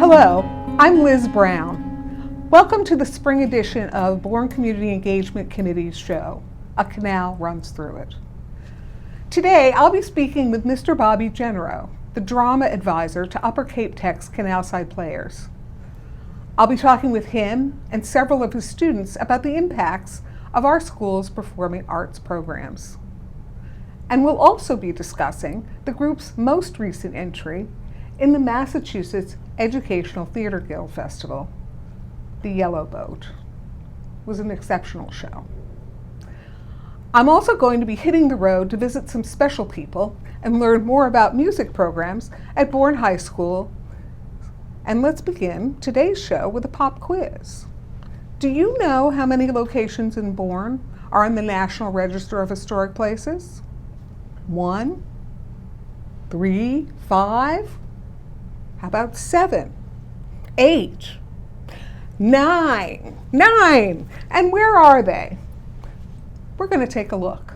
Hello, I'm Liz Brown. Welcome to the spring edition of Bourne Community Engagement Committee's show, A Canal Runs Through It. Today, I'll be speaking with Mr. Bobby Genereau, the drama advisor to Upper Cape Tech's Canalside Players. I'll be talking with him and several of his students about the impacts of our school's performing arts programs. And we'll also be discussing the group's most recent entry in the Massachusetts Educational Theatre Guild Festival. The Yellow Boat was an exceptional show. I'm also going to be hitting the road to visit some special people and learn more about music programs at Bourne High School. And let's begin today's show with a pop quiz. Do you know how many locations in Bourne are on the National Register of Historic Places? 1, 3, 5? How about 7, 8, 9? 9! And where are they? We're going to take a look.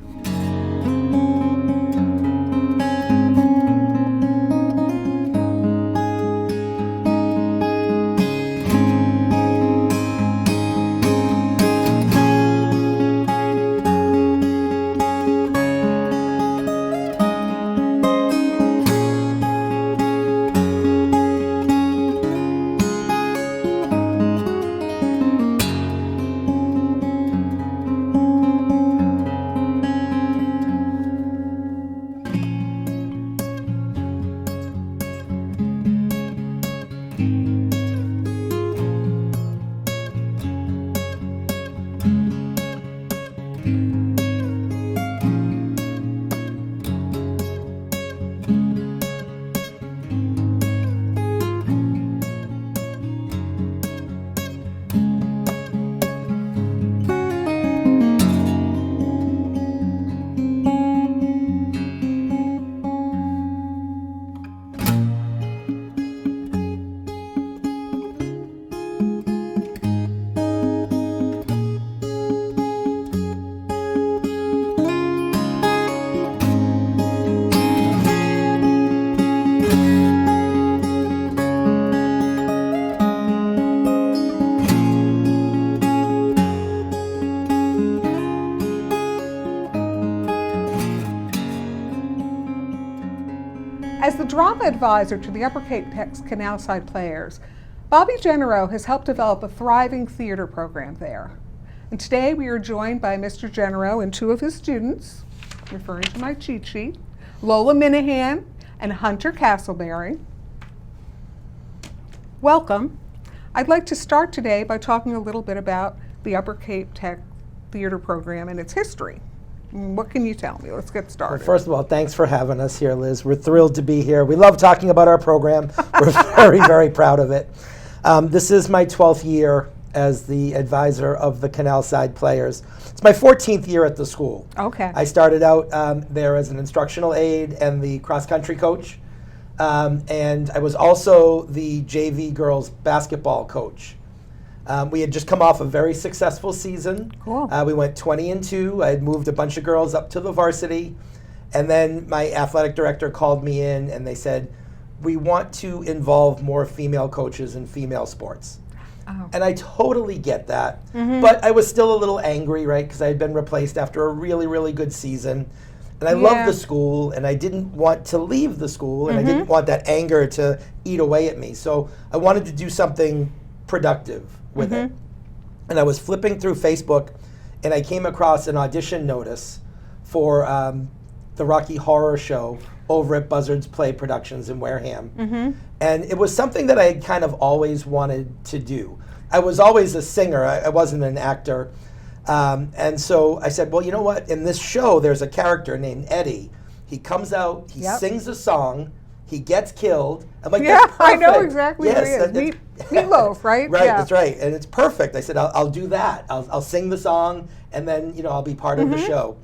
As the drama advisor to the Upper Cape Tech's Canalside Players, Bobby Genereau has helped develop a thriving theater program there. And today we are joined by Mr. Genereau and 2 of his students, referring to my cheat sheet, Lola Minehan and Hunter Castleberry. Welcome. I'd like to start today by talking a little bit about the Upper Cape Tech theater program and its history. What can you tell me? Let's get started. Well, first of all, thanks for having us here, Liz. We're thrilled to be here. We love talking about our program. We're very, very proud of it. This is my 12th year as the advisor of the Canalside Players. It's my 14th year at the school. Okay. I started out there as an instructional aide and the cross-country coach. And I was also the JV girls basketball coach. We had just come off a very successful season. Cool. We went 20-2. I had moved a bunch of girls up to the varsity. And then my athletic director called me in and they said, we want to involve more female coaches in female sports. Oh. And I totally get that. Mm-hmm. But I was still a little angry, right? Because I had been replaced after a really, really good season. And I loved the school, and I didn't want to leave the school, and I didn't want that anger to eat away at me. So I wanted to do something productive with it. And I was flipping through Facebook, and I came across an audition notice for the Rocky Horror Show over at Buzzards Play Productions in Wareham. And it was something that I had kind of always wanted to do. I was always a singer. I wasn't an actor. And so I said, well, you know what? In this show, there's a character named Eddie. He comes out, he sings a song, he gets killed. I'm like, that's perfect. I know exactly yes, who he is. Meatloaf, right? Right, that's right. And it's perfect. I said, I'll do that. I'll sing the song, and then I'll be part of the show.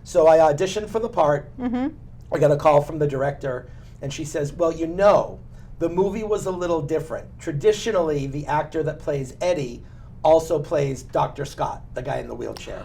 So I auditioned for the part. I got a call from the director, and she says, well, the movie was a little different. Traditionally, the actor that plays Eddie also plays Dr. Scott, the guy in the wheelchair.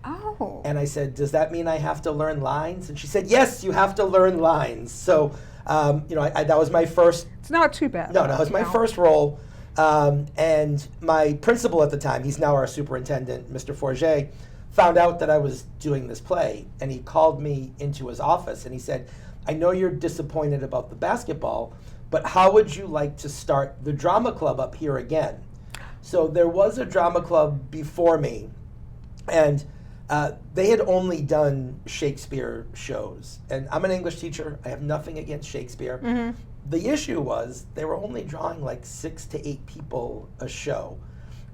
Oh. And I said, does that mean I have to learn lines? And she said, yes, you have to learn lines. So That was my first. It's not too bad. No, it was my first role. And my principal at the time, he's now our superintendent, Mr. Fournier, found out that I was doing this play, and he called me into his office and he said, I know you're disappointed about the basketball, but how would you like to start the drama club up here again? So there was a drama club before me, and they had only done Shakespeare shows. And I'm an English teacher. I have nothing against Shakespeare. Mm-hmm. The issue was they were only drawing like 6 to 8 people a show.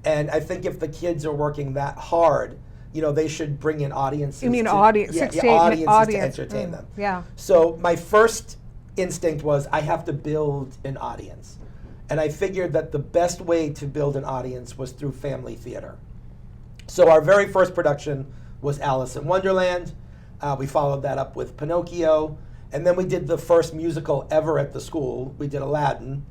And I think if the kids are working that hard, they should bring in audiences. You mean audience? Audiences to entertain them. Yeah. So my first instinct was I have to build an audience. And I figured that the best way to build an audience was through family theater. So our very first production was Alice in Wonderland. We followed that up with Pinocchio. And then we did the first musical ever at the school. We did Aladdin.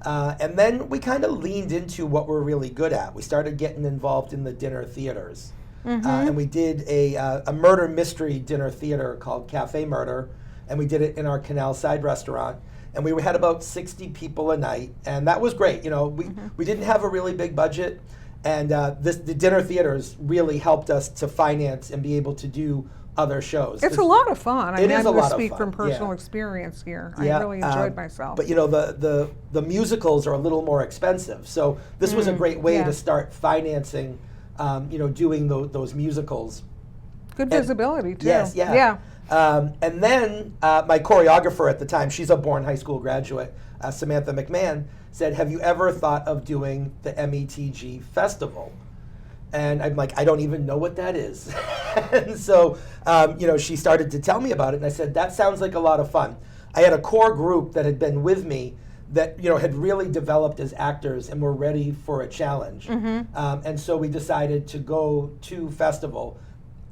And then we kind of leaned into what we're really good at. We started getting involved in the dinner theaters. Mm-hmm. And we did a murder mystery dinner theater called Cafe Murder. And we did it in our Canalside restaurant. And we had about 60 people a night. And that was great. We didn't have a really big budget. And the dinner theaters really helped us to finance and be able to do other shows. It's a lot of fun. I'm going to speak from personal experience here. I really enjoyed myself. But the musicals are a little more expensive. So this was a great way to start financing, doing those musicals. Good visibility too. Yes, yeah. And then my choreographer at the time, she's a Bourne High School graduate, Samantha McMahon, said, have you ever thought of doing the METG festival? And I'm like, I don't even know what that is. And so, she started to tell me about it, and I said, that sounds like a lot of fun. I had a core group that had been with me that, had really developed as actors and were ready for a challenge. Mm-hmm. And so we decided to go to festival,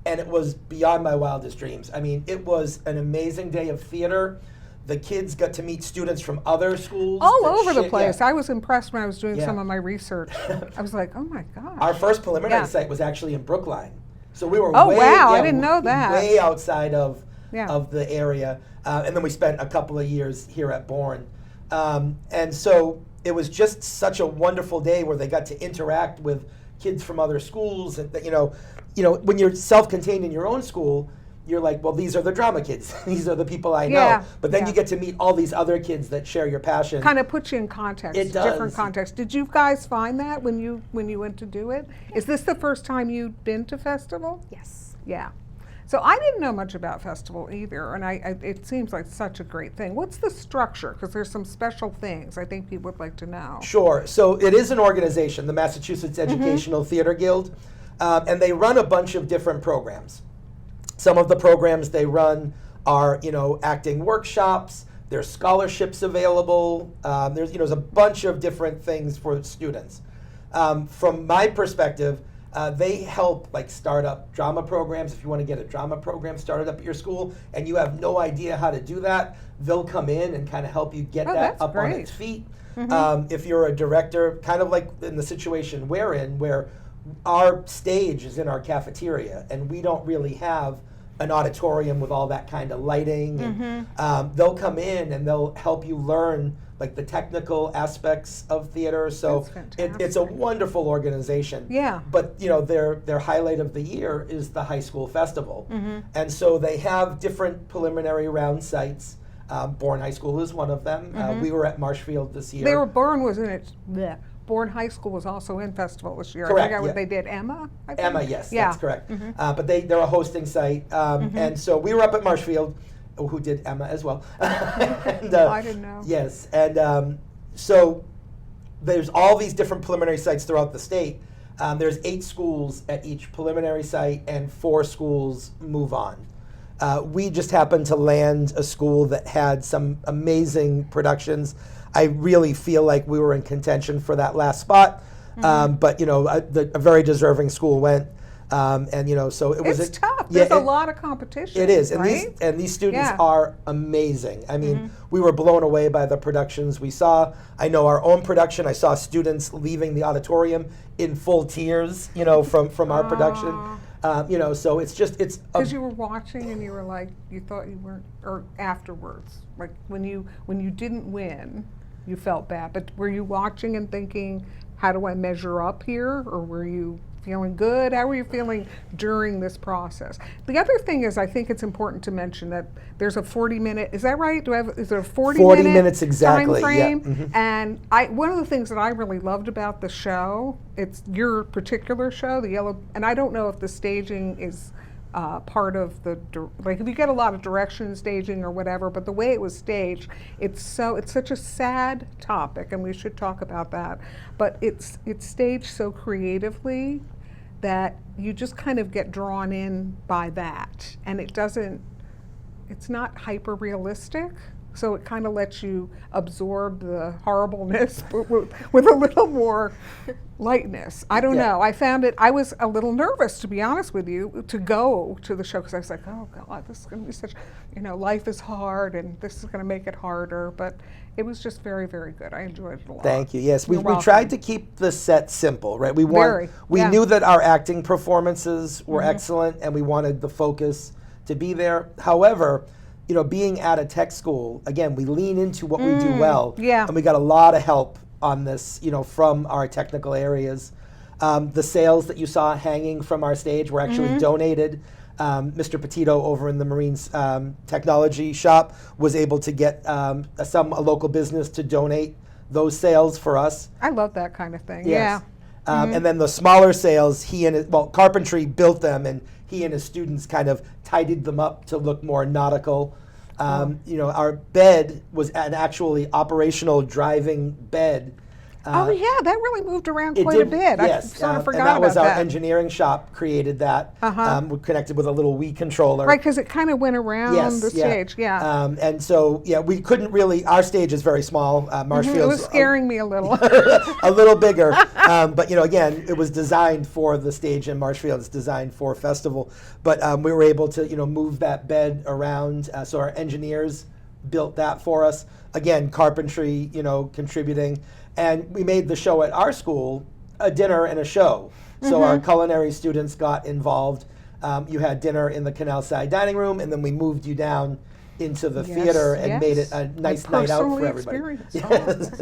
and it was beyond my wildest dreams. I mean, it was an amazing day of theater. The kids got to meet students from other schools. All over the place. Yeah. I was impressed when I was doing some of my research. I was like, oh my gosh. Our first preliminary site was actually in Brookline. So we were I didn't know that. Way outside of the area. And then we spent a couple of years here at Bourne. And so it was just such a wonderful day where they got to interact with kids from other schools. And when you're self-contained in your own school, you're like, well, these are the drama kids. These are the people I know. But then you get to meet all these other kids that share your passion. Kind of puts you in context. It does. Different context. Did you guys find that when you went to do it? Is this the first time you'd been to festival? Yes. Yeah. So I didn't know much about festival either, and it seems like such a great thing. What's the structure? Because there's some special things I think people would like to know. Sure. So it is an organization, the Massachusetts Educational Theater Guild, and they run a bunch of different programs. Some of the programs they run are, acting workshops. There's scholarships available. There's a bunch of different things for students. From my perspective, they help start up drama programs. If you want to get a drama program started up at your school and you have no idea how to do that, they'll come in and kind of help you get that up on its feet. Mm-hmm. If you're a director, kind of like in the situation we're in, where our stage is in our cafeteria and we don't really have an auditorium with all that kind of lighting. And, they'll come in and they'll help you learn the technical aspects of theater. So it's a wonderful organization. Yeah. But their highlight of the year is the high school festival. Mm-hmm. And so they have different preliminary round sites. Bourne High School is one of them. We were at Marshfield this year. Bourne was in it. Bleh. Bourne High School was also in festival this year. Correct, I forgot what they did. Emma, I think? Emma, yes, that's correct. But they're a hosting site. And so we were up at Marshfield, who did Emma as well. And, I didn't know. Yes, and so there's all these different preliminary sites throughout the state. There's 8 schools at each preliminary site and 4 schools move on. We just happened to land a school that had some amazing productions. I really feel like we were in contention for that last spot, but a very deserving school went, and so it was. It's tough. There's a lot of competition. It is, and right? these students are amazing. I mean, we were blown away by the productions we saw. I know our own production. I saw students leaving the auditorium in full tears, from our production. So it's just because you were watching and you were like, you thought you weren't, or afterwards, like when you didn't win, you felt bad. But were you watching and thinking, how do I measure up here, or were you feeling good? How were you feeling during this process? The other thing is, I think it's important to mention that there's a 40-minute. Is that right? Is there a 40 minutes exactly? Time frame? Yeah. Mm-hmm. And one of the things that I really loved about the show, it's your particular show, the Yellow. And I don't know if the staging is part of the, like, if you get a lot of direction staging or whatever, but the way it was staged, it's such a sad topic, and we should talk about that. But it's staged so creatively that you just kind of get drawn in by that, and it's not hyper realistic, so it kind of lets you absorb the horribleness with a little more lightness. I don't know. I found it, I was a little nervous, to be honest with you, to go to the show, because I was like, oh God, this is going to be such, life is hard and this is going to make it harder. But it was just very, very good. I enjoyed it a lot. Thank you. Yes, we tried to keep the set simple, right? We knew that our acting performances were excellent, and we wanted the focus to be there. However, being at a tech school, again, we lean into what we do well. Yeah. And we got a lot of help on this, from our technical areas. The sails that you saw hanging from our stage were actually donated. Mr. Petito over in the Marine Technology shop was able to get a local business to donate those sails for us. I love that kind of thing. Yes. Yeah. And then the smaller sails, Carpentry built them, and he and his students kind of tidied them up to look more nautical. Our bed was an actually operational driving bed. Oh yeah, that really moved around quite a bit. Yes, I sort of forgot and that was about our engineering shop created that. We connected with a little Wii controller. Right, because it kind of went around the stage. Yeah. And so we couldn't really. Our stage is very small. Marshfield's it was scaring me a little. a little bigger, but again, it was designed for the stage in Marshfield. It's designed for festival, but we were able to move that bed around. So our engineers built that for us. Again, Carpentry, contributing. And we made the show at our school a dinner and a show. So our culinary students got involved. You had dinner in the Canalside dining room, and then we moved you down into the theater and made it a nice night out for everybody. Yes.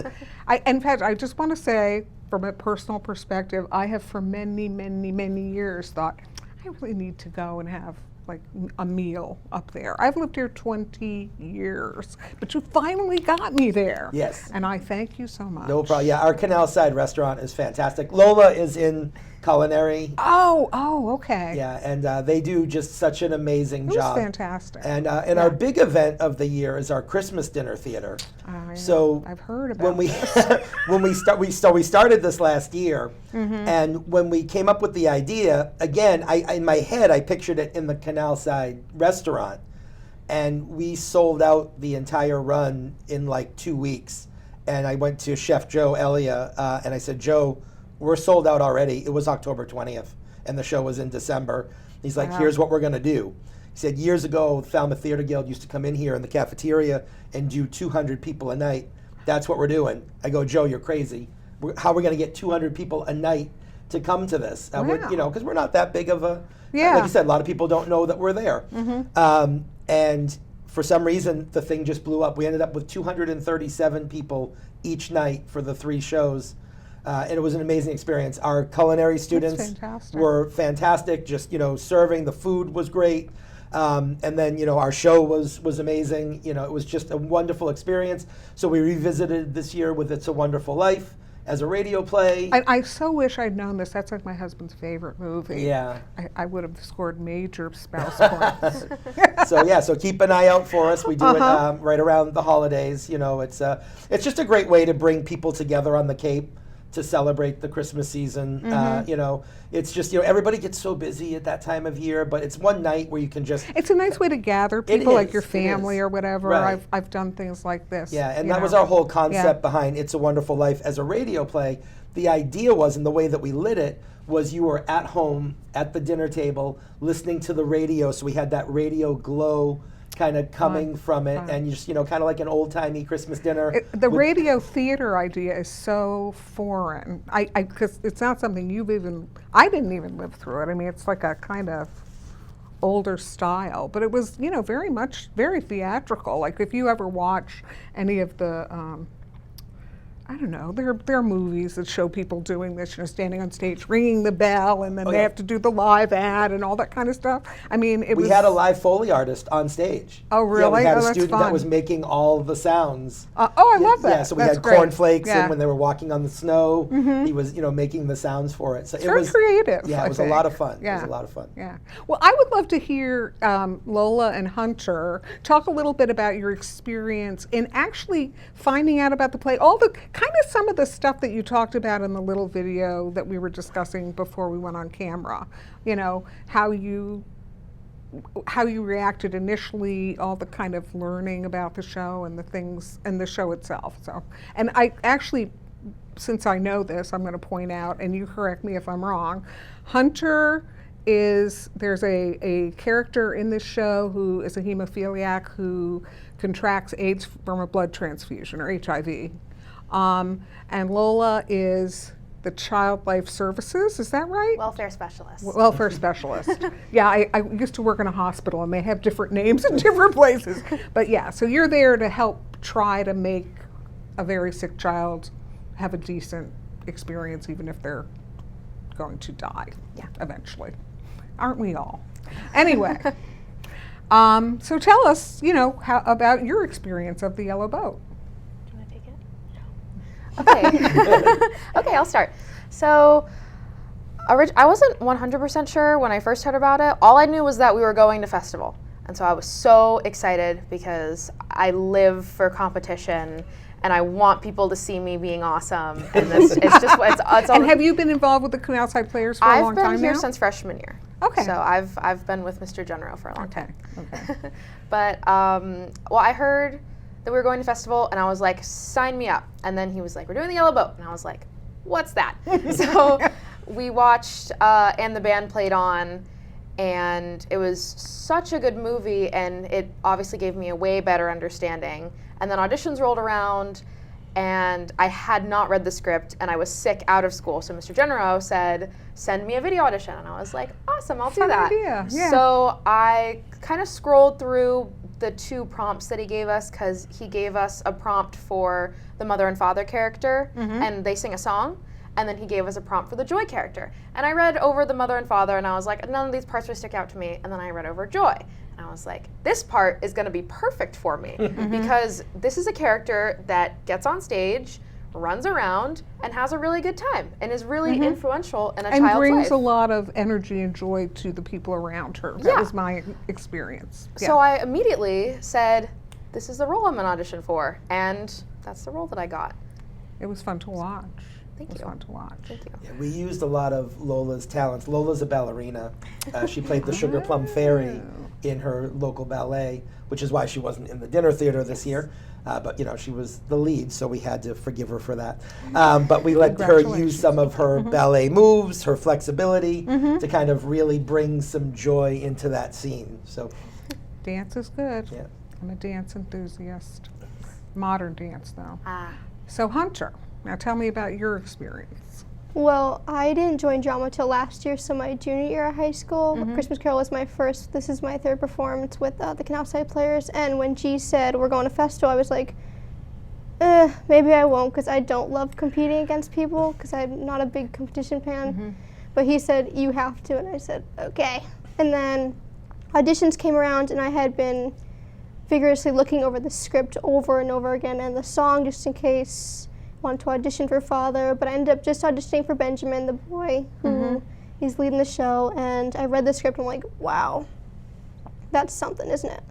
In fact, I just want to say, from a personal perspective, I have for many, many, many years thought, I really need to go and have like a meal up there. I've lived here 20 years, but you finally got me there. Yes. And I thank you so much. No problem. Yeah, our Canalside restaurant is fantastic. Lola is in culinary. Oh, okay. Yeah, and they do just such an amazing job. It was fantastic. And our big event of the year is our Christmas dinner theater. So I've heard about we started this last year, and when we came up with the idea, again, in my head I pictured it in the Canalside restaurant, and we sold out the entire run in like 2 weeks. And I went to Chef Joe Elia, and I said, Joe, we're sold out already. It was October 20th, and the show was in December. He's like, here's what we're going to do. He said, years ago, the Falmouth Theater Guild used to come in here in the cafeteria and do 200 people a night. That's what we're doing. I go, Joe, you're crazy. How are we going to get 200 people a night to come to this? Because we're not that big of a, like you said, a lot of people don't know that we're there. And for some reason, the thing just blew up. We ended up with 237 people each night for the 3 shows. And it was an amazing experience. Our culinary students were fantastic. Just serving, the food was great, and then our show was amazing. It was just a wonderful experience. So we revisited this year with "It's a Wonderful Life" as a radio play. I so wish I'd known this. That's like my husband's favorite movie. Yeah, I would have scored major spouse points. So keep an eye out for us. We do it right around the holidays. It's just a great way to bring people together on the Cape to celebrate the Christmas season. It's just, everybody gets so busy at that time of year, but it's one night where you can just... It's a nice way to gather people, like your family or whatever. Right. I've done things like this. Yeah, and that was our whole concept behind It's a Wonderful Life as a radio play. The idea was, and the way that we lit it, was you were at home at the dinner table listening to the radio, so we had that radio glow kind of coming from it, and you just, you know, kind of like an old-timey Christmas dinner. The radio theater idea is so foreign. Because it's not something I didn't even live through it. I mean, it's like a kind of older style, but it was, you know, very theatrical. Like if you ever watch any of the, I don't know, there are movies that show people doing this, you know, standing on stage, ringing the bell, and then they have to do the live ad and all that kind of stuff. I mean, we had a live Foley artist on stage. Oh, really? Yeah, we had a that's student fun. that was making all the sounds. I love that. Yeah, so we that's had great. cornflakes, Yeah. and when they were walking on the snow, he was, you know, making the sounds for it. So It's very creative. Yeah, it was a lot of fun. Yeah. It was a lot of fun. Yeah. Well, I would love to hear Lola and Hunter talk a little bit about your experience in actually finding out about the play, all the kind of some of the stuff that you talked about in the little video that we were discussing before we went on camera. You know, how you reacted initially, all the kind of learning about the show and the things and the show itself. So, and I actually, since I know this, I'm going to point out, and you correct me if I'm wrong, Hunter there's a character in this show who is a hemophiliac who contracts AIDS from a blood transfusion, or HIV. And Lola is the Child Life Services, is that right? Welfare specialist. Welfare specialist. Yeah, I used to work in a hospital and they have different names in different places. But yeah, so you're there to help try to make a very sick child have a decent experience, even if they're going to die eventually. Aren't we all? Anyway, so tell us, you know, about your experience of the Yellow Boat. Okay. Okay, I'll start. So, I wasn't 100% sure when I first heard about it. All I knew was that we were going to festival. And so I was so excited because I live for competition and I want people to see me being awesome. And it's all. And have you been involved with the Canalside Players for a long time now? I've been here since freshman year. Okay. So I've been with Mr. Genereau for a long time. Okay. But, well, I heard that we were going to festival, and I was like, sign me up. And then he was like, we're doing the Yellow Boat. And I was like, what's that? So we watched, and the band played on, and it was such a good movie, and it obviously gave me a way better understanding. And then auditions rolled around, and I had not read the script, and I was sick out of school. So Mr. Genereau said, send me a video audition. And I was like, awesome, I'll do that. Idea. Yeah. So I kind of scrolled through the 2 prompts that he gave us, because he gave us a prompt for the mother and father character, and they sing a song, and then he gave us a prompt for the Joy character. And I read over the mother and father, and I was like, none of these parts would stick out to me. And then I read over Joy, and I was like, this part is going to be perfect for me, because this is a character that gets on stage, runs around, and has a really good time, and is really influential in a child's life. And brings a lot of energy and joy to the people around her. That was my experience. So I immediately said, this is the role I'm going to audition for, and that's the role that I got. It was fun to watch. Thank you. It was fun to watch. Thank you. Yeah, we used a lot of Lola's talents. Lola's a ballerina. She played the Sugar Plum Fairy in her local ballet, which is why she wasn't in the dinner theater this year. But, you know, she was the lead, so we had to forgive her for that. But we let her use some of her ballet moves, her flexibility, to kind of really bring some joy into that scene. So, Dance is good. Yeah. I'm a dance enthusiast. Modern dance, though. Ah. So Hunter, now tell me about your experience. Well, I didn't join drama till last year, so my junior year of high school. Christmas Carol was my first. This is my 3rd performance with the Canalside Players. And when G said we're going to festival, I was like, maybe I won't, because I don't love competing against people, because I'm not a big competition fan. But he said, you have to, and I said, okay. And then auditions came around, and I had been vigorously looking over the script over and over again, and the song, just in case. Wanted to audition for Father, but I ended up just auditioning for Benjamin, the boy who is leading the show. And I read the script and I'm like, wow, that's something, isn't it?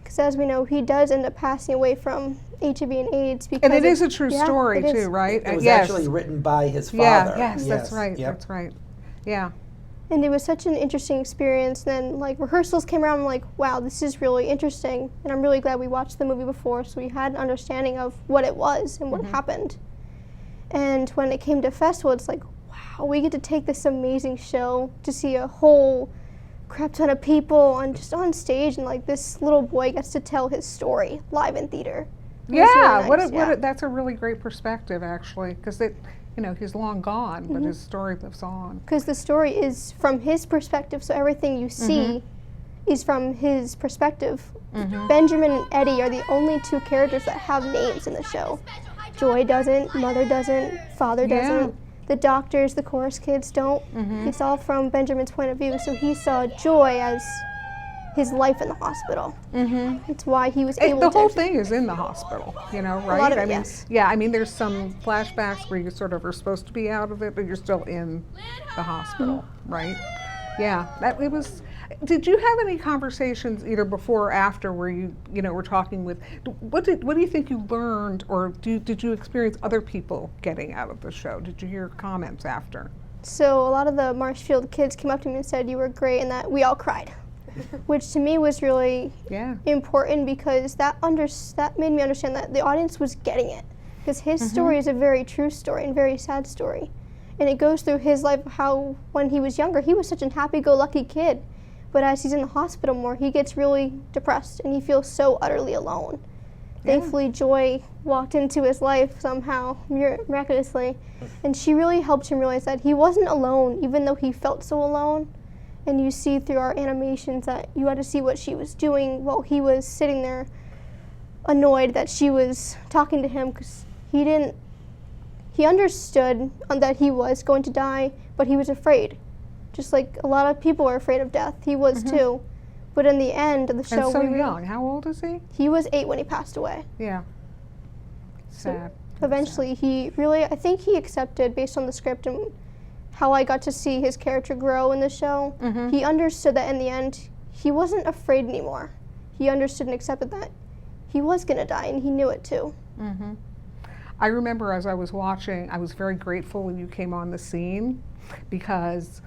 Because as we know, he does end up passing away from HIV and AIDS. Because And it is a true story, too, right? it was actually written by his father. Yes, that's right. Yep. That's right. Yeah. And it was such an interesting experience. Then, like, rehearsals came around, I'm like, wow, this is really interesting. And I'm really glad we watched the movie before, so we had an understanding of what it was and what happened. And when it came to festival, it's like, wow, we get to take this amazing show to see a whole crap ton of people just on stage, and like this little boy gets to tell his story live in theater. Yeah, Really nice, that's a really great perspective, actually, because he's long gone, but his story lives on. Because the story is from his perspective, so everything you see is from his perspective. Benjamin and Eddie are the only two characters that have names in the show. Joy doesn't, Mother doesn't, Father doesn't. The doctors, the chorus kids don't. It's all from Benjamin's point of view, so he saw Joy as his life in the hospital. It's why he was able to... The whole thing is in the hospital, right? A lot of it, yes. Yeah, I mean, there's some flashbacks where you sort of are supposed to be out of it, but you're still in the hospital, right? Yeah, it was... Did you have any conversations either before or after where you were talking with, what do you think you learned, or did you experience other people getting out of the show? Did you hear comments after? So a lot of the Marshfield kids came up to me and said you were great and that we all cried, which to me was really important, because that made me understand that the audience was getting it, because his story is a very true story and very sad story, and it goes through his life, how when he was younger he was such a happy-go-lucky kid. But as he's in the hospital more, he gets really depressed and he feels so utterly alone. Thankfully, Joy walked into his life somehow, miraculously, and she really helped him realize that he wasn't alone, even though he felt so alone. And you see through our animations that you had to see what she was doing while he was sitting there annoyed that she was talking to him, because he understood that he was going to die, but he was afraid. Just like a lot of people are afraid of death. He was too. But in the end of the show... And so young. How old is he? He was 8 when he passed away. Yeah. Sad. So eventually I think he accepted, based on the script and how I got to see his character grow in the show, he understood that in the end, he wasn't afraid anymore. He understood and accepted that he was going to die, and he knew it too. I remember as I was watching, I was very grateful when you came on the scene, because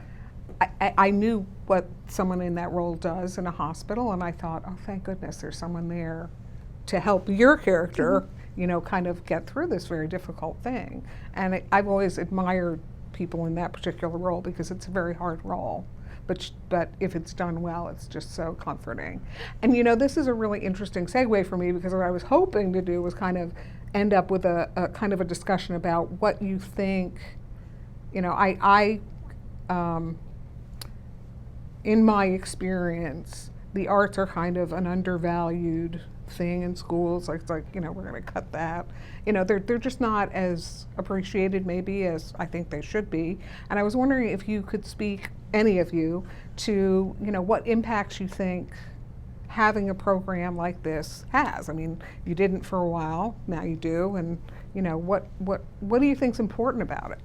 I knew what someone in that role does in a hospital, and I thought, oh, thank goodness there's someone there to help your character, kind of get through this very difficult thing. And I've always admired people in that particular role, because it's a very hard role. But if it's done well, it's just so comforting. And this is a really interesting segue for me, because what I was hoping to do was kind of end up with a kind of a discussion about what you think, in my experience, the arts are kind of an undervalued thing in schools. Like, we're going to cut that. They're just not as appreciated maybe as I think they should be. And I was wondering if you could speak, any of you, to what impacts you think having a program like this has. I mean, you didn't for a while, now you do, and what do you think's important about it?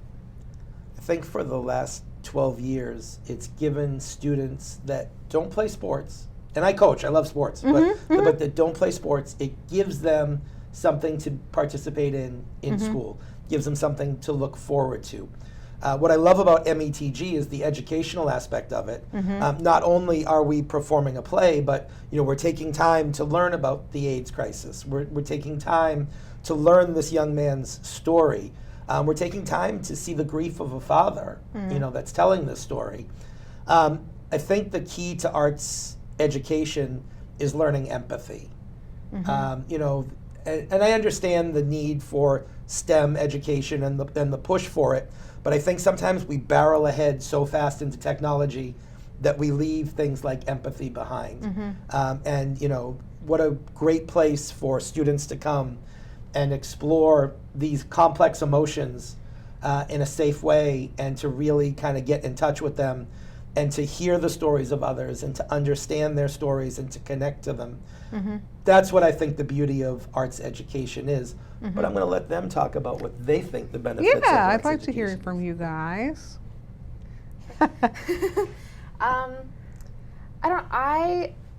I think for the last 12 years, it's given students that don't play sports, and I coach, I love sports, but that don't play sports, it gives them something to participate in school, gives them something to look forward to. What I love about METG is the educational aspect of it. Not only are we performing a play, but we're taking time to learn about the AIDS crisis. We're taking time to learn this young man's story. We're taking time to see the grief of a father, that's telling this story. I think the key to arts education is learning empathy. And I understand the need for STEM education and the push for it, but I think sometimes we barrel ahead so fast into technology that we leave things like empathy behind. And what a great place for students to come and explore these complex emotions in a safe way, and to really kind of get in touch with them, and to hear the stories of others, and to understand their stories, and to connect to them. That's what I think the beauty of arts education is. But I'm going to let them talk about what they think the benefits of arts I'd like education to hear it from you guys.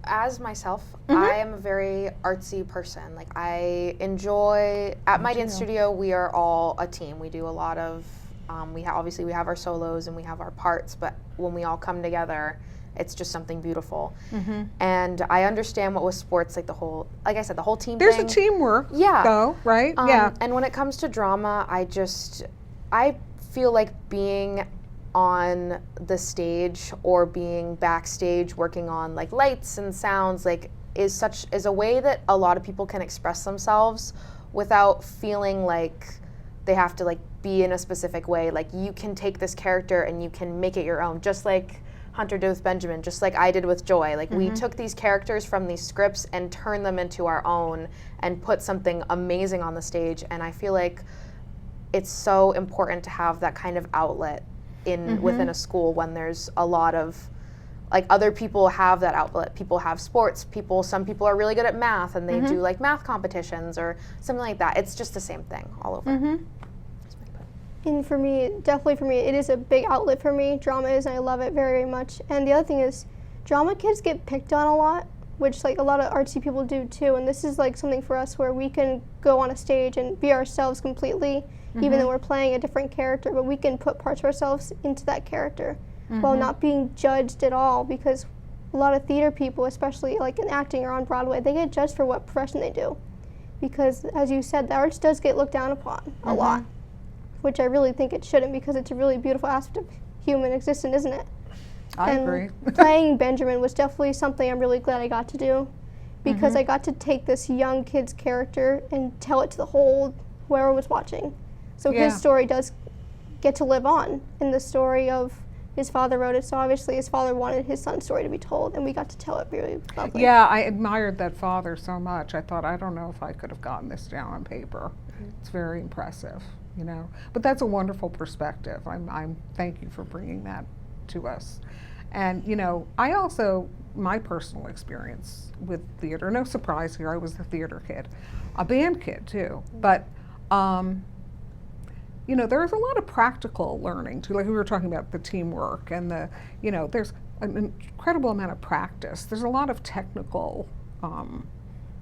As myself, I am a very artsy person. Like, I enjoy, at my dance studio, we are all a team. We do a lot of, obviously we have our solos and we have our parts, but when we all come together, it's just something beautiful. And I understand what with sports, like I said, the whole team There's thing. a teamwork, though, right? And when it comes to drama, I feel like being on the stage or being backstage working on like lights and sounds like is a way that a lot of people can express themselves without feeling like they have to like be in a specific way. Like you can take this character and you can make it your own, just like Hunter did with Benjamin, just like I did with Joy. Like we took these characters from these scripts and turned them into our own and put something amazing on the stage. And I feel like it's so important to have that kind of outlet in within a school when there's a lot of like other people have that outlet. People have sports. Some people are really good at math and they do like math competitions or something like that. It's just the same thing all over. And for me, definitely for me, it is a big outlet for me. Drama is, and I love it very, very much. And the other thing is, drama kids get picked on a lot, which like a lot of artsy people do too. And this is like something for us where we can go on a stage and be ourselves completely, even though we're playing a different character, but we can put parts of ourselves into that character while not being judged at all, because a lot of theater people, especially like in acting or on Broadway, they get judged for what profession they do. Because as you said, the arts does get looked down upon a lot, which I really think it shouldn't, because it's a really beautiful aspect of human existence, isn't it? I agree. Playing Benjamin was definitely something I'm really glad I got to do, because I got to take this young kid's character and tell it to the whole, whoever was watching. So his story does get to live on in the story of his father wrote it, so obviously his father wanted his son's story to be told, and we got to tell it really lovely. Yeah, I admired that father so much. I thought, I don't know if I could have gotten this down on paper. It's very impressive, you know. But that's a wonderful perspective. I'm thank you for bringing that to us. And, you know, I also, my personal experience with theater, no surprise here, I was a theater kid, a band kid too, but you know, there's a lot of practical learning too. Like we were talking about the teamwork and the, you know, there's an incredible amount of practice. There's a lot of technical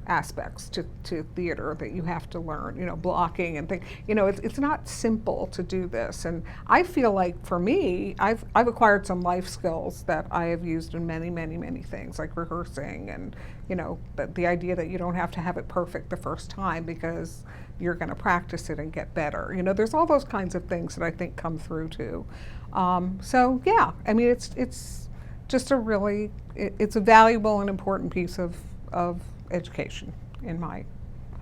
aspects to theater that you have to learn, you know, blocking and things. You know, it's not simple to do this. And I feel like for me, I've acquired some life skills that I have used in many, many, many things, like rehearsing and, you know, the idea that you don't have to have it perfect the first time because you're going to practice it and get better. You know, there's all those kinds of things that I think come through too. So yeah, I mean, it's just a really, it's a valuable and important piece of education, in my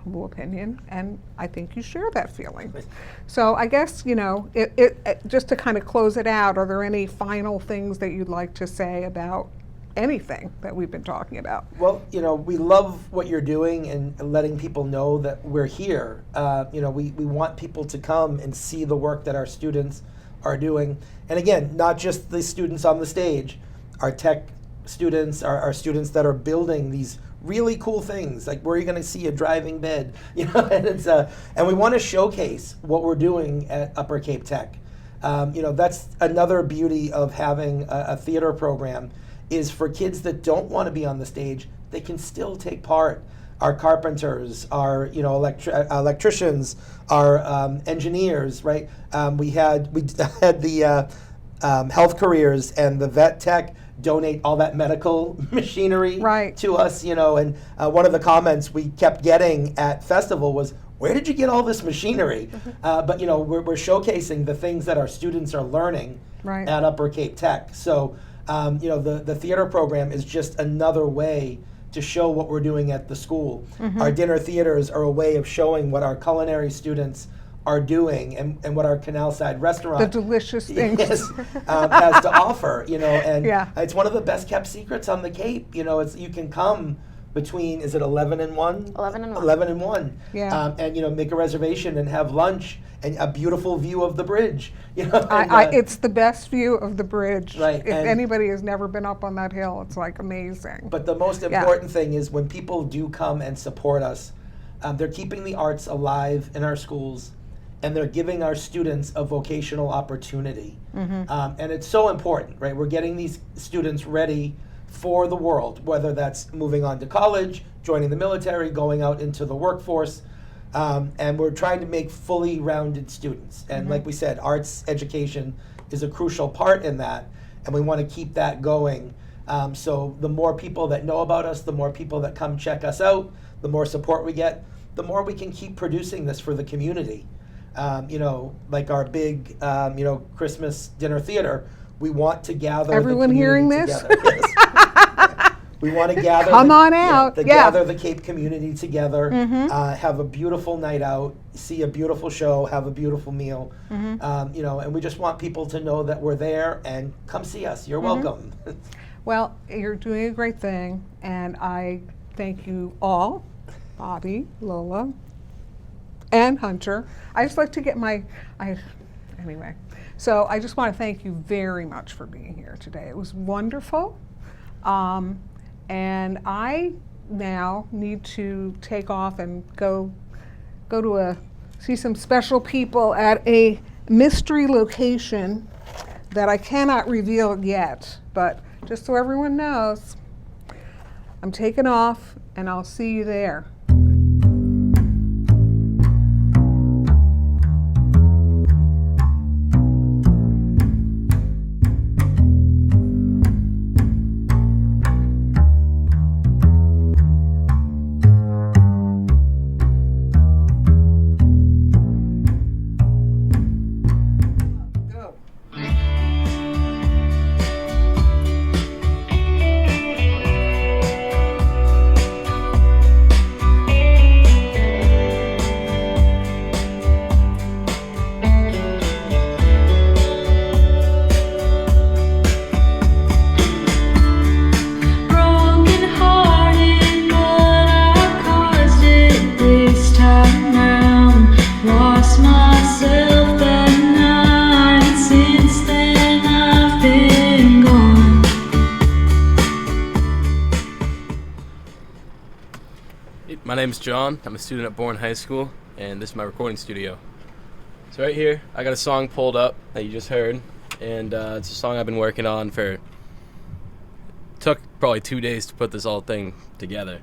humble opinion, and I think you share that feeling. So I guess, you know, it just to kind of close it out, are there any final things that you'd like to say about anything that we've been talking about? Well, you know, we love what you're doing and letting people know that we're here. You know, we want people to come and see the work that our students are doing. And again, not just the students on the stage, our tech students, our students that are building these really cool things, like where are you going to see a driving bed, you know, and it's and we want to showcase what we're doing at Upper Cape Tech. You know, that's another beauty of having a theater program, is for kids that don't want to be on the stage, they can still take part. Our carpenters, our, you know, electricians, our engineers, right? We had the health careers and the vet tech donate all that medical machinery to us, you know, and one of the comments we kept getting at festival was, where did you get all this machinery? But, you know, we're showcasing the things that our students are learning at Upper Cape Tech. So, you know, the theater program is just another way to show what we're doing at the school. Our dinner theaters are a way of showing what our culinary students are doing and what our Canalside restaurant, the delicious things, has to offer, you know, and it's one of the best kept secrets on the Cape. You know, it's, you can come between, is it 11 and 1? 11 and 1. 11 and 1. Yeah. And, you know, make a reservation and have lunch and a beautiful view of the bridge. You know, and, it's the best view of the bridge. Right. If anybody has never been up on that hill, it's like amazing. But the most important thing is when people do come and support us, they're keeping the arts alive in our schools, and they're giving our students a vocational opportunity. And it's so important, right? We're getting these students ready for the world, whether that's moving on to college, joining the military, going out into the workforce, and we're trying to make fully rounded students. And like we said, arts education is a crucial part in that, and we want to keep that going. So the more people that know about us, the more people that come check us out, the more support we get, the more we can keep producing this for the community. like our big, Christmas dinner theater, we want to gather Everyone the hearing community this? together. Yes. We want to gather. Come on out. Yeah. Gather the Cape community together, have a beautiful night out, see a beautiful show, have a beautiful meal, and we just want people to know that we're there and come see us. You're welcome. Well, you're doing a great thing, and I thank you all, Bobby, Lola, and Hunter. I just like to get anyway. So I just want to thank you very much for being here today. It was wonderful. And I now need to take off and go to see some special people at a mystery location that I cannot reveal yet, but just so everyone knows, I'm taking off and I'll see you there. My name's John. I'm a student at Bourne High School, and this is my recording studio. So right here, I got a song pulled up that you just heard, and it's a song I've been working on took probably 2 days to put this whole thing together.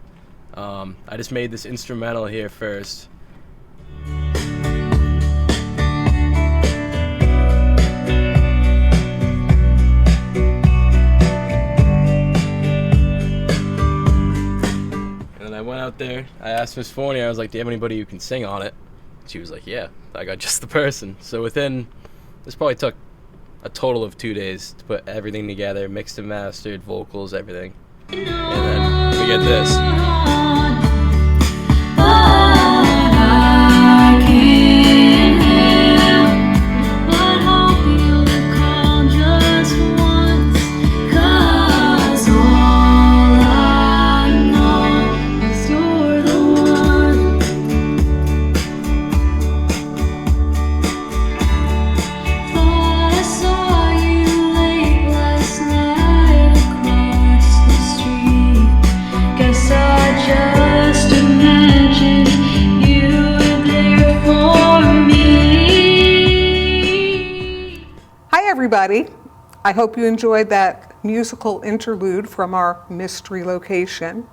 I just made this instrumental here first. I went out there, I asked Miss Fournier, I was like, do you have anybody who can sing on it? She was like, yeah, I got just the person. So this probably took a total of 2 days to put everything together, mixed and mastered, vocals, everything. And then we get this. Everybody, I hope you enjoyed that musical interlude from our mystery location.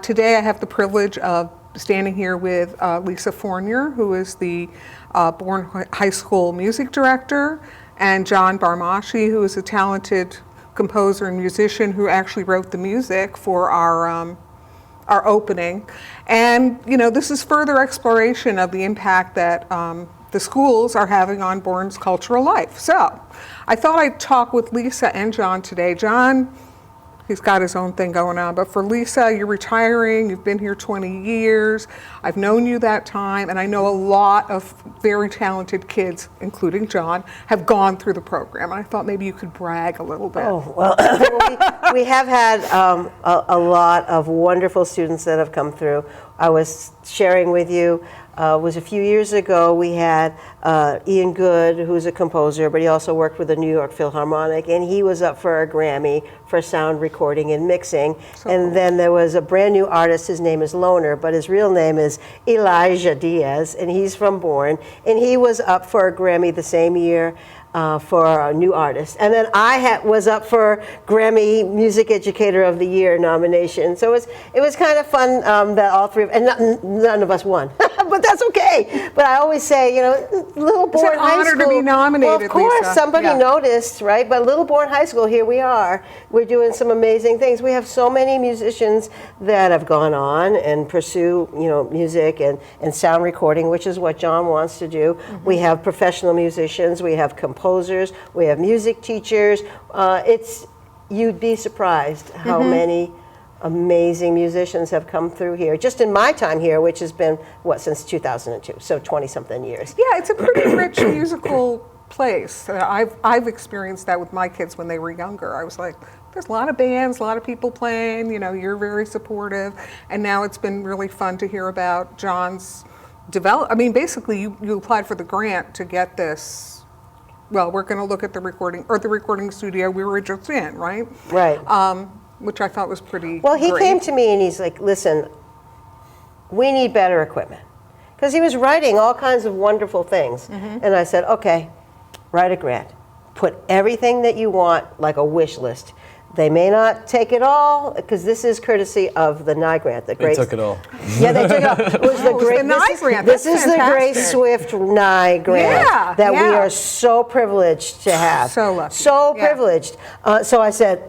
Today I have the privilege of standing here with Lisa Fournier, who is the Bourne High School Music Director, and John Barmashi, who is a talented composer and musician who actually wrote the music for our opening. And this is further exploration of the impact that the schools are having on Bourne's cultural life. So I thought I'd talk with Lisa and John today. John, he's got his own thing going on, but for Lisa, you're retiring, you've been here 20 years, I've known you that time, and I know a lot of very talented kids, including John, have gone through the program, and I thought maybe you could brag a little bit. Oh, well, we have had a lot of wonderful students that have come through. I was sharing with you, was a few years ago, we had Ian Good, who's a composer, but he also worked with the New York Philharmonic, and he was up for a Grammy for sound recording and mixing. And then there was a brand new artist, his name is Loner, but his real name is Elijah Diaz, and he's from Bourne, and he was up for a Grammy the same year. for a new artist. And then I was up for Grammy Music Educator of the Year nomination. So it was kind of fun that all three, and none of us won, but that's okay. But I always say, you know, Little Bourne High School. It's an honor to be nominated, Well, of course, Lisa. somebody Yeah. noticed, right? But Little Bourne High School, here we are. We're doing some amazing things. We have so many musicians that have gone on and pursue, you know, music and sound recording, which is what John wants to do. We have professional musicians. We have composers. We have music teachers. You'd be surprised how many amazing musicians have come through here, just in my time here, which has been, since 2002, so 20-something years. Yeah, it's a pretty rich musical place. I've experienced that with my kids when they were younger. I was like, there's a lot of bands, a lot of people playing, you know, you're very supportive. And now it's been really fun to hear about John's I mean, basically you applied for the grant to get this. Well, we're going to look at the recording studio we were just in, right? Right. Which I thought was pretty Well, he great. came to me and he's like, listen, we need better equipment. Because he was writing all kinds of wonderful things. And I said, okay, write a grant. Put everything that you want, like a wish list. They may not take it all, because this is courtesy of the Nye grant. They took it all. Yeah, they took it all. It was the great. the Nye grant. This That's is the Grace fantastic. Swift Nye grant that we yeah. are so privileged to have. So lucky. So Yeah. privileged. So I said,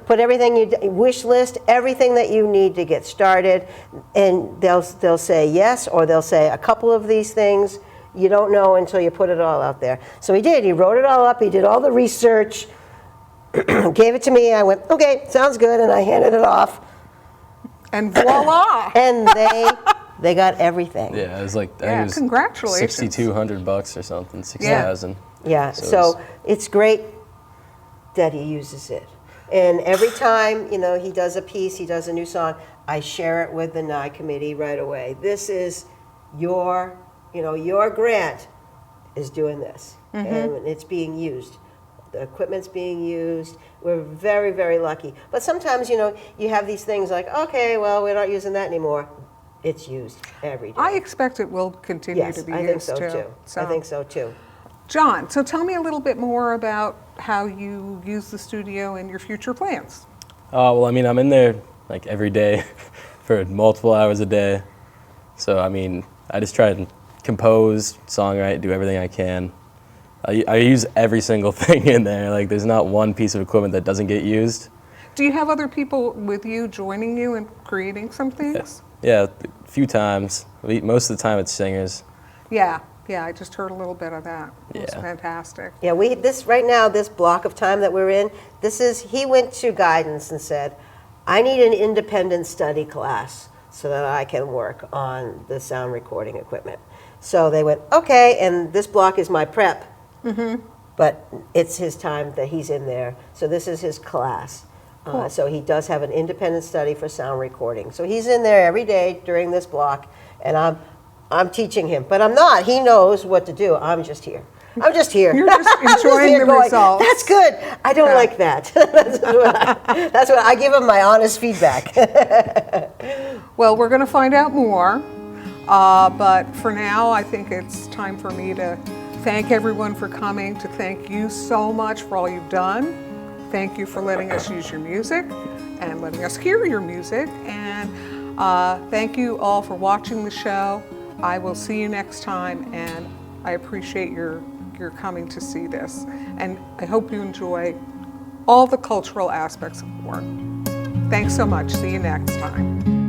put everything wish list, everything that you need to get started, and they'll say yes, or they'll say a couple of these things. You don't know until you put it all out there. So he did. He wrote it all up. He did all the research. Gave it to me. I went, okay, sounds good, and I handed it off. And voila! And they got everything. Yeah, it was like, I think Yeah, it was congratulations. $6,200 or something, 6,000. Yeah, So it so was- it's great that he uses it. And every time, you know, he does a piece, he does a new song, I share it with the Nye committee right away. This is your grant is doing this, and it's being used. The equipment's being used. We're very, very lucky. But sometimes, you know, you have these things like, okay, well, we're not using that anymore. It's used every day. I expect it will continue Yes, to be I think used so too. too. I think so too. John, so tell me a little bit more about how you use the studio and your future plans. Well, I mean, I'm in there like every day for multiple hours a day. So, I mean, I just try to compose, songwrite, do everything I can. I use every single thing in there. Like, there's not one piece of equipment that doesn't get used. Do you have other people with you joining you and creating some things? Yeah, a few times. Most of the time it's singers. Yeah, I just heard a little bit of that. It was Yeah. fantastic. Yeah, right now, this block of time that we're in, he went to guidance and said, I need an independent study class so that I can work on the sound recording equipment. So they went, okay, and this block is my prep. But it's his time that he's in there. So this is his class. So he does have an independent study for sound recording. So he's in there every day during this block, and I'm teaching him. But I'm not. He knows what to do. I'm just here. You're just enjoying the going, results. That's good. I don't like that. That's what I give him my honest feedback. Well, we're going to find out more. But for now, I think it's time for me to thank everyone for coming, to thank you so much for all you've done. Thank you for letting us use your music and letting us hear your music. And thank you all for watching the show. I will see you next time, and I appreciate your coming to see this. And I hope you enjoy all the cultural aspects of Bourne. Thanks so much. See you next time.